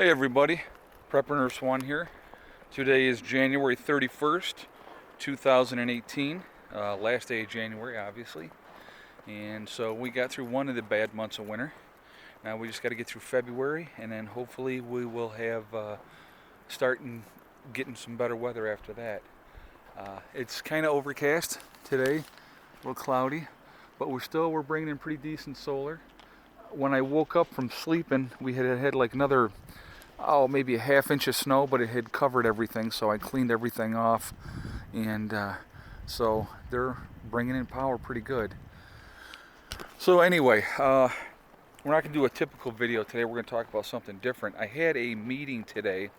Hey everybody, Prepper Nurse 1 here. Today is January 31st, 2018, last day of January obviously. And so we got through one of the bad months of winter. Now we just got to get through February, and then hopefully we will have starting getting some better weather after that. It's kind of overcast today, a little cloudy, but we're bringing in pretty decent solar. When I woke up from sleeping, we had like another, maybe a half inch of snow, but it had covered everything, so I cleaned everything off, and so they're bringing in power pretty good. So anyway, we're not going to do a typical video today. We're going to talk about something different. I had a meeting today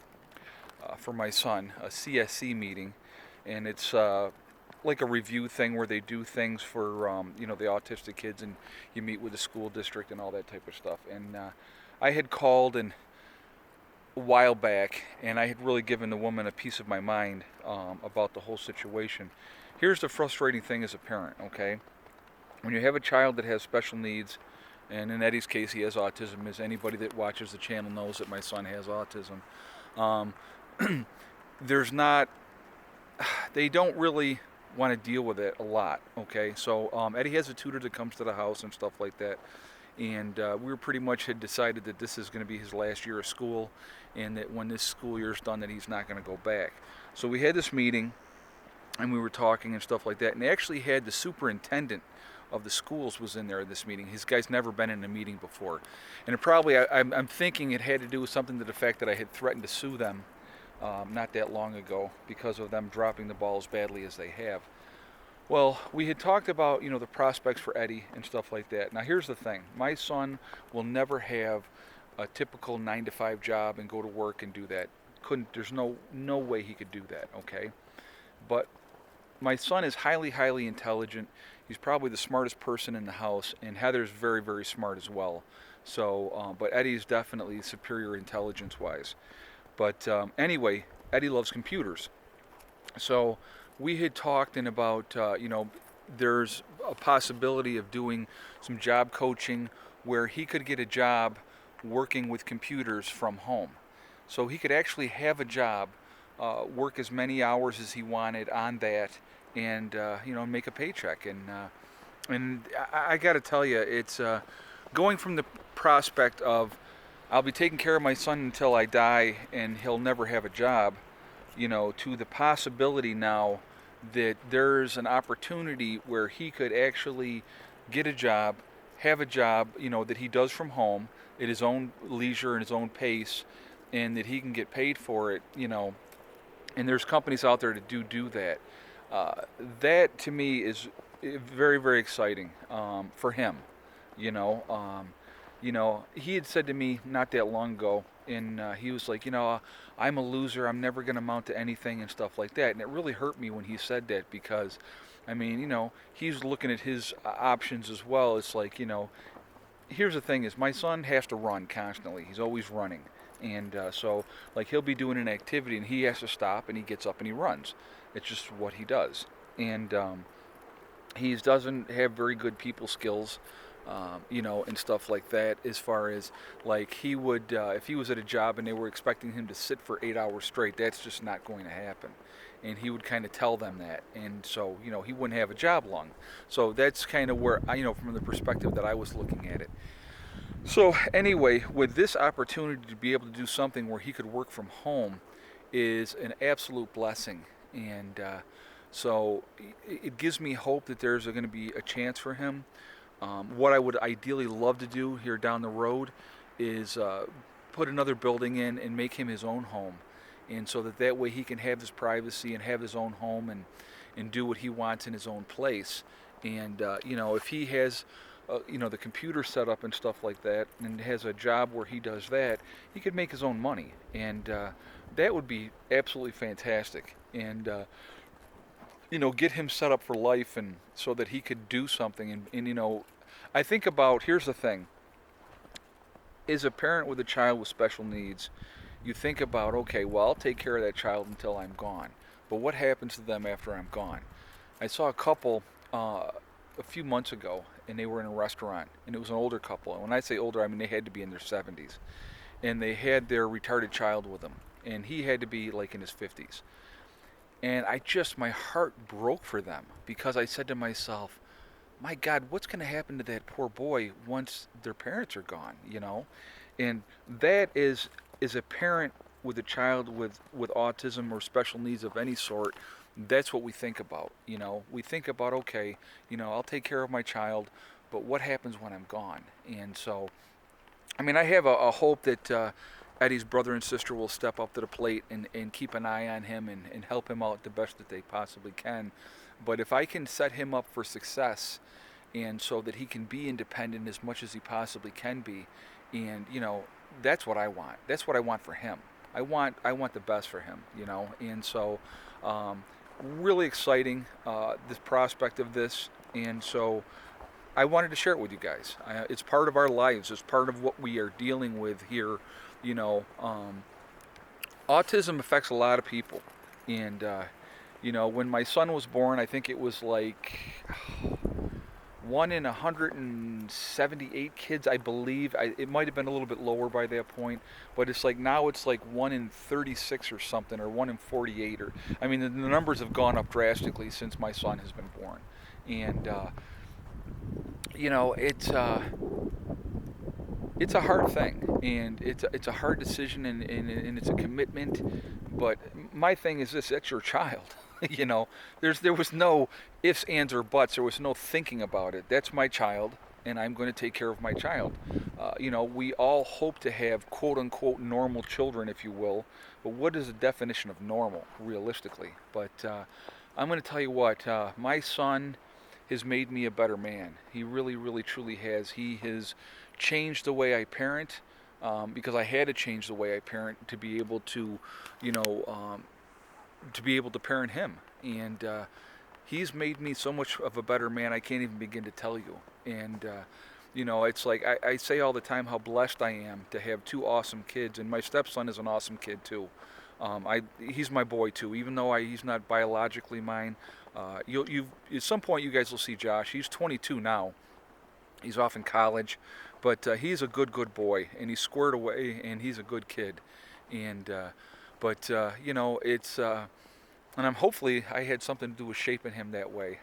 for my son, a CSC meeting, and it's like a review thing where they do things for the autistic kids, and you meet with the school district and all that type of stuff. And I had called a while back, and I had really given the woman a piece of my mind about the whole situation. Here's the frustrating thing as a parent, okay? When you have a child that has special needs, and in Eddie's case he has autism, as anybody that watches the channel knows that my son has autism, they don't really want to deal with it a lot, okay? So Eddie has a tutor that comes to the house and stuff like that, and we pretty much had decided that this is going to be his last year of school, and that when this school year is done that he's not going to go back. So we had this meeting, and we were talking and stuff like that, and they actually had the superintendent of the schools was in there at this meeting. His guy's never been in a meeting before, and I'm thinking it had to do with something to the fact that I had threatened to sue them not that long ago because of them dropping the ball as badly as they have. Well, we had talked about the prospects for Eddie and stuff like that. Now here's the thing: my son will never have a typical 9-to-5 job and go to work and do that. There's no way he could do that, okay? But my son is highly intelligent. He's probably the smartest person in the house, and Heather's very smart as well. So, but Eddie's definitely superior intelligence-wise. But anyway, Eddie loves computers. So we had talked about, there's a possibility of doing some job coaching where he could get a job working with computers from home. So he could actually have a job, work as many hours as he wanted on that, and make a paycheck. And I got to tell you, it's going from the prospect of I'll be taking care of my son until I die and he'll never have a job, to the possibility now that there's an opportunity where he could actually get a job, have a job, that he does from home at his own leisure and his own pace, and that he can get paid for it, and there's companies out there that do that. That to me is very exciting for him, he had said to me not that long ago, and he was like, I'm a loser, I'm never going to amount to anything and stuff like that. And it really hurt me when he said that, because, he's looking at his options as well. It's like, here's the thing is my son has to run constantly. He's always running. And so, like, he'll be doing an activity, and he has to stop, and he gets up and he runs. It's just what he does. And he doesn't have very good people skills. And stuff like that, as far as, like, he would, if he was at a job and they were expecting him to sit for 8 hours straight, that's just not going to happen. And he would kind of tell them that. And so, he wouldn't have a job long. So that's kind of where, from the perspective that I was looking at it. So anyway, with this opportunity to be able to do something where he could work from home is an absolute blessing. And so it gives me hope that there's going to be a chance for him. What I would ideally love to do here down the road is put another building in and make him his own home, and so that way he can have his privacy and have his own home and do what he wants in his own place. And if he has the computer set up and stuff like that, and has a job where he does that, he could make his own money, and that would be absolutely fantastic. And get him set up for life, and so that he could do something. And I think about, here's the thing, as a parent with a child with special needs, you think about, okay, well, I'll take care of that child until I'm gone, but what happens to them after I'm gone? I saw a couple a few months ago, and they were in a restaurant, and it was an older couple, and when I say older, I mean they had to be in their 70s, and they had their retarded child with them, and he had to be like in his 50s. And my heart broke for them because I said to myself, my God, what's going to happen to that poor boy once their parents are gone, you know? And that is a parent with a child with autism or special needs of any sort. That's what we think about, you know. We think about, okay, you know, I'll take care of my child, but what happens when I'm gone? And so, I mean, I have a hope that Eddie's brother and sister will step up to the plate and keep an eye on him and help him out the best that they possibly can. But if I can set him up for success, and so that he can be independent as much as he possibly can be, and you know, that's what I want. That's what I want for him. I want the best for him, you know. And so, um, really exciting, this prospect of this, and so I wanted to share it with you guys. It's part of our lives. It's part of what we are dealing with here. You know, autism affects a lot of people, and you know, when my son was born, I think it was like 1 in 178 kids, I believe. It might have been a little bit lower by that point, but it's like now it's like 1 in 36 or something, or 1 in 48, or I mean, the numbers have gone up drastically since my son has been born, and you know, it's a hard thing, and it's a hard decision, and it's a commitment. But my thing is this: it's your child. You know, there was no ifs, ands, or buts. There was no thinking about it. That's my child, and I'm going to take care of my child. You know, we all hope to have quote unquote normal children, if you will. But what is the definition of normal, realistically? But I'm going to tell you what, my son has made me a better man. He really, really, truly has. He has changed the way I parent, because I had to change the way I parent to be able to, you know, to be able to parent him. And he's made me so much of a better man, I can't even begin to tell you. And you know, it's like I say all the time how blessed I am to have two awesome kids, and my stepson is an awesome kid too. He's my boy too, even though he's not biologically mine. At some point you guys will see Josh. He's 22 now. He's off in college, but he's a good boy, and he's squared away, and he's a good kid. And but you know, it's and I'm hopefully I had something to do with shaping him that way.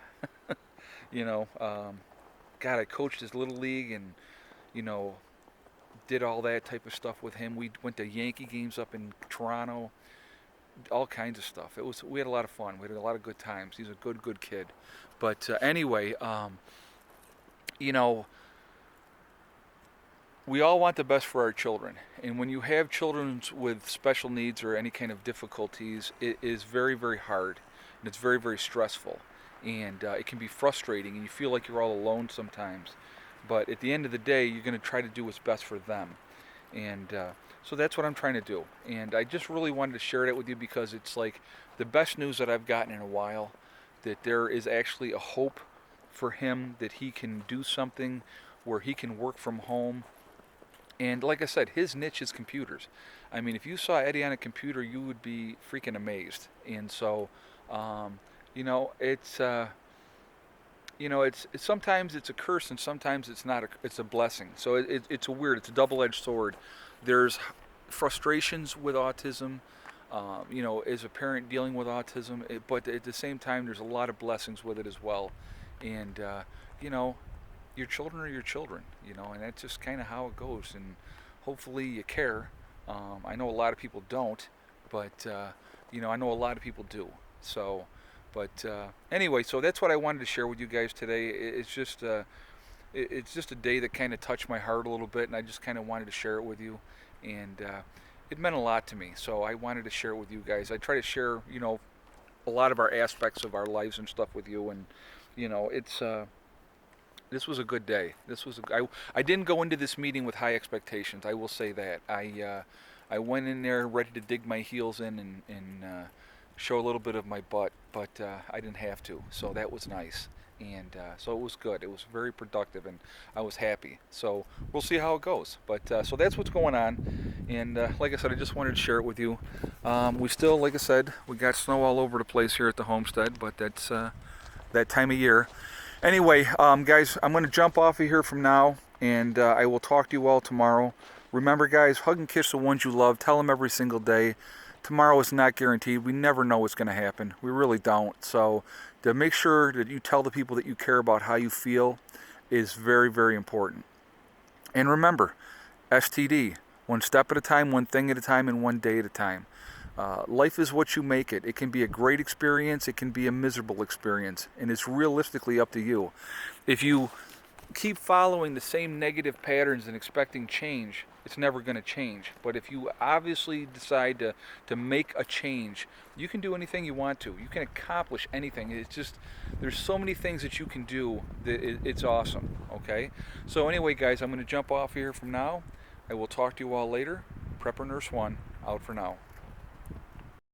You know, God, I coached his little league, and you know, did all that type of stuff with him. We went to Yankee games up in Toronto, all kinds of stuff. We had a lot of fun. We had a lot of good times. He's a good kid. But anyway, you know, we all want the best for our children, and when you have children with special needs or any kind of difficulties, it is very, very hard, and it's very, very stressful, and it can be frustrating, and you feel like you're all alone sometimes. But at the end of the day, you're going to try to do what's best for them, and so that's what I'm trying to do. And I just really wanted to share that with you because it's like the best news that I've gotten in a while, that there is actually a hope for him, that he can do something where he can work from home. And like I said, his niche is computers. I mean, if you saw Eddie on a computer, you would be freaking amazed. And so, you know, it's sometimes it's a curse, and sometimes it's not. It's a blessing. So it's a double-edged sword. There's frustrations with autism, you know, as a parent dealing with autism, but at the same time, there's a lot of blessings with it as well. And you know, your children are your children, you know, and that's just kind of how it goes. And hopefully you care. I know a lot of people don't, but you know, I know a lot of people do. So, but anyway, so that's what I wanted to share with you guys today. It's just a day that kind of touched my heart a little bit, and I just kind of wanted to share it with you. And it meant a lot to me, so I wanted to share it with you guys. I try to share, you know, a lot of our aspects of our lives and stuff with you, and you know, this was a good day. I didn't go into this meeting with high expectations. I will say that. I went in there ready to dig my heels in and show a little bit of my butt, but I didn't have to. So that was nice, and so it was good. It was very productive, and I was happy. So we'll see how it goes. But so that's what's going on, and like I said, I just wanted to share it with you. We still, like I said, we got snow all over the place here at the homestead, but that's that time of year. Anyway, guys, I'm going to jump off of here from now, and I will talk to you all tomorrow. Remember, guys, hug and kiss the ones you love. Tell them every single day. Tomorrow is not guaranteed. We never know what's going to happen. We really don't. So to make sure that you tell the people that you care about how you feel is very, very important. And remember, STD, one step at a time, one thing at a time, and one day at a time. Life is what you make it. It can be a great experience, it can be a miserable experience, and it's realistically up to you. If you keep following the same negative patterns and expecting change, it's never going to change. But if you obviously decide to make a change, you can do anything you want to. You can accomplish anything. It's just, there's so many things that you can do that it's awesome, okay? So anyway, guys, I'm going to jump off here from now. I will talk to you all later. Prepper Nurse 1, out for now.